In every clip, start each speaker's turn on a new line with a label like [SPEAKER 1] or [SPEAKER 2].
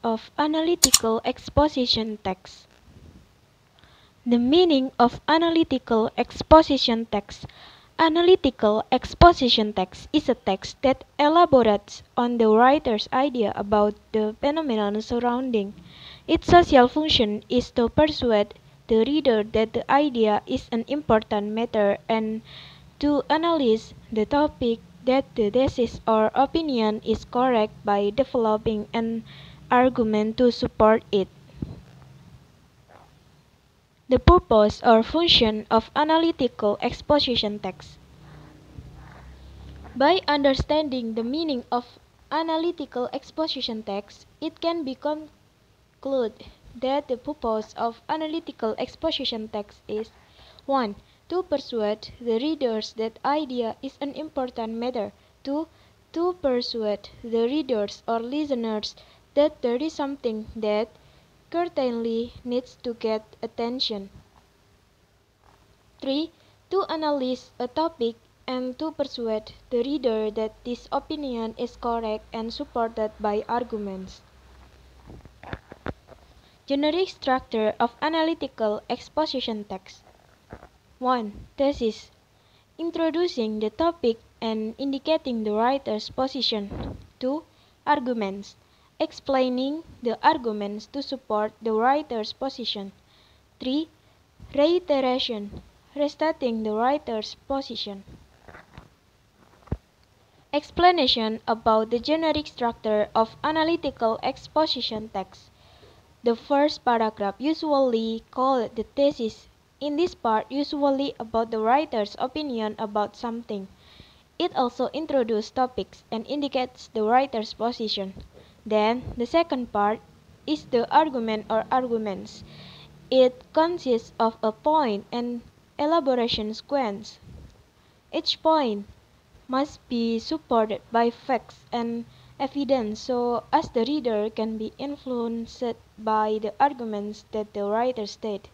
[SPEAKER 1] of analytical exposition text. The meaning of analytical exposition text. Analytical exposition text is a text that elaborates on the writer's idea about the phenomenon surrounding. Its social function is to persuade the reader that the idea is an important matter and to analyze the topic that the thesis or opinion is correct by developing an argument to support it. The purpose or function of analytical exposition text. By understanding the meaning of analytical exposition text, it can be concluded that the purpose of analytical exposition text is 1. To persuade the readers that idea is an important matter. 2. To persuade the readers or listeners that there is something that certainly needs to get attention. 3. To analyze a topic and to persuade the reader that this opinion is correct and supported by arguments. Generic structure of analytical exposition text. 1. Thesis. Introducing the topic and indicating the writer's position. 2. Arguments. Explaining the arguments to support the writer's position. 3. Reiteration. Restating the writer's position. Explanation about the generic structure of analytical exposition text. The first paragraph, usually called the thesis, in this part usually about the writer's opinion about something. It also introduces topics and indicates the writer's position. Then, the second part is the argument or arguments. It consists of a point and elaboration sequence. Each point must be supported by facts and evidence so as the reader can be influenced by the arguments that the writer stated.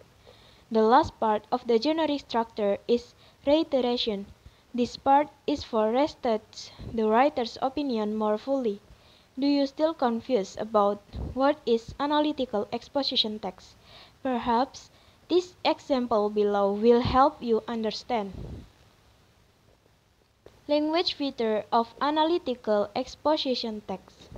[SPEAKER 1] The last part of the generic structure is reiteration. This part is for restates the writer's opinion more fully. Do you still confused about what is analytical exposition text? Perhaps this example below will help you understand. Language feature of analytical exposition text.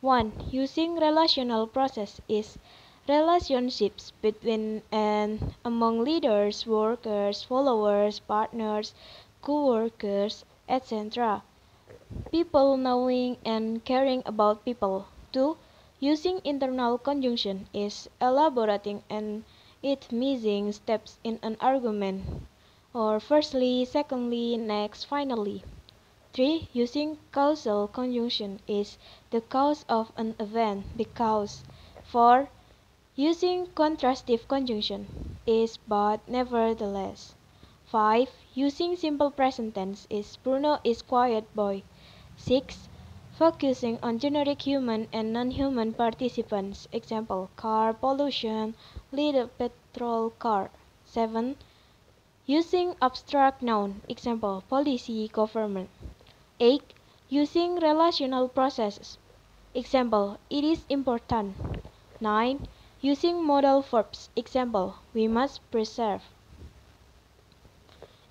[SPEAKER 1] 1. Using relational process is relationships between and among leaders, workers, followers, partners, co-workers, etc. People knowing and caring about people. 2. Using internal conjunction is elaborating and it missing steps in an argument, or firstly, secondly, next, finally. 3. Using causal conjunction is the cause of an event, because. 4. Using contrastive conjunction is but nevertheless. 5. Using simple present tense is Bruno is quiet boy. 6. Focusing on generic human and non-human participants, example, car pollution, little petrol car. 7. Using abstract noun, example, policy, government. 8. Using relational processes, example, it is important. 9. Using modal verbs, example, we must preserve.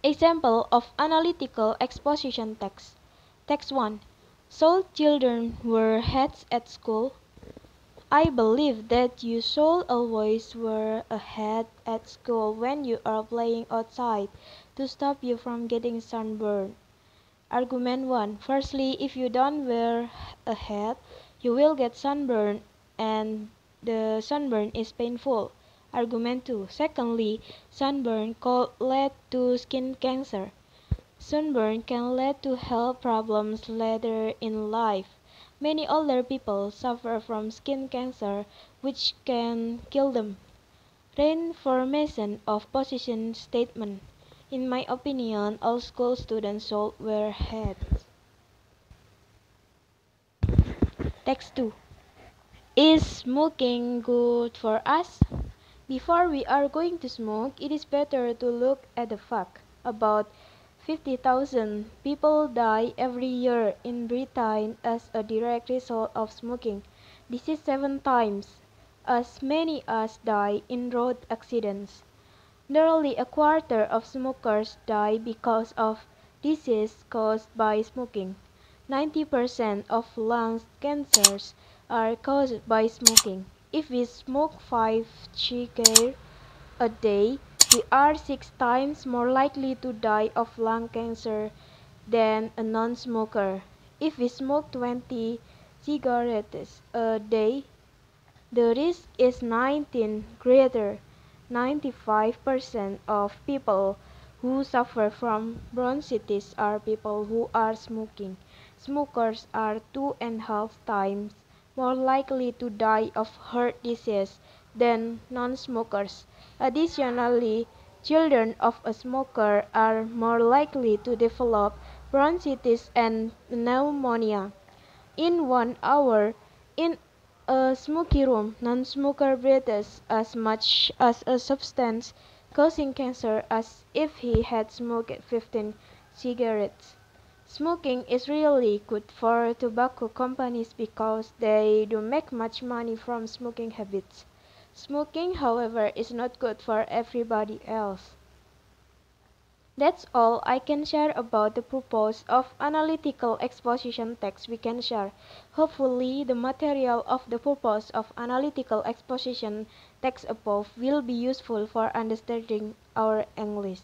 [SPEAKER 1] Example of analytical exposition text. Text 1. Should children wear hats at school? I believe that you should always wear a hat at school when you are playing outside to stop you from getting sunburned. Argument 1. Firstly, if you don't wear a hat, you will get sunburned and the sunburn is painful. Argument 2. Secondly, sunburn could lead to skin cancer. Sunburn can lead to health problems later in life. Many older people suffer from skin cancer, which can kill them. Reinforcement of position statement. In my opinion, all school students should wear hats. Text 2. Is smoking good for us? Before we are going to smoke, it is better to look at the fact. About 50,000 people die every year in Britain as a direct result of smoking. This is 7 times as many as die in road accidents. Nearly a quarter of smokers die because of disease caused by smoking. 90% of lung cancers are caused by smoking. If we smoke 5 cigarettes a day, we are 6 times more likely to die of lung cancer than a non-smoker. If we smoke 20 cigarettes a day, the risk is 19 greater. 95% of people who suffer from bronchitis are people who are smoking. Smokers are 2.5 times more likely to die of heart disease than non-smokers. Additionally, children of a smoker are more likely to develop bronchitis and pneumonia. In 1 hour in a smoky room, non-smoker breathes as much as a substance causing cancer as if he had smoked 15 cigarettes. Smoking is really good for tobacco companies because they do make much money from smoking habits. Smoking, however, is not good for everybody else. That's all I can share about the purpose of analytical exposition text we can share. Hopefully, the material of the purpose of analytical exposition text above will be useful for understanding our English.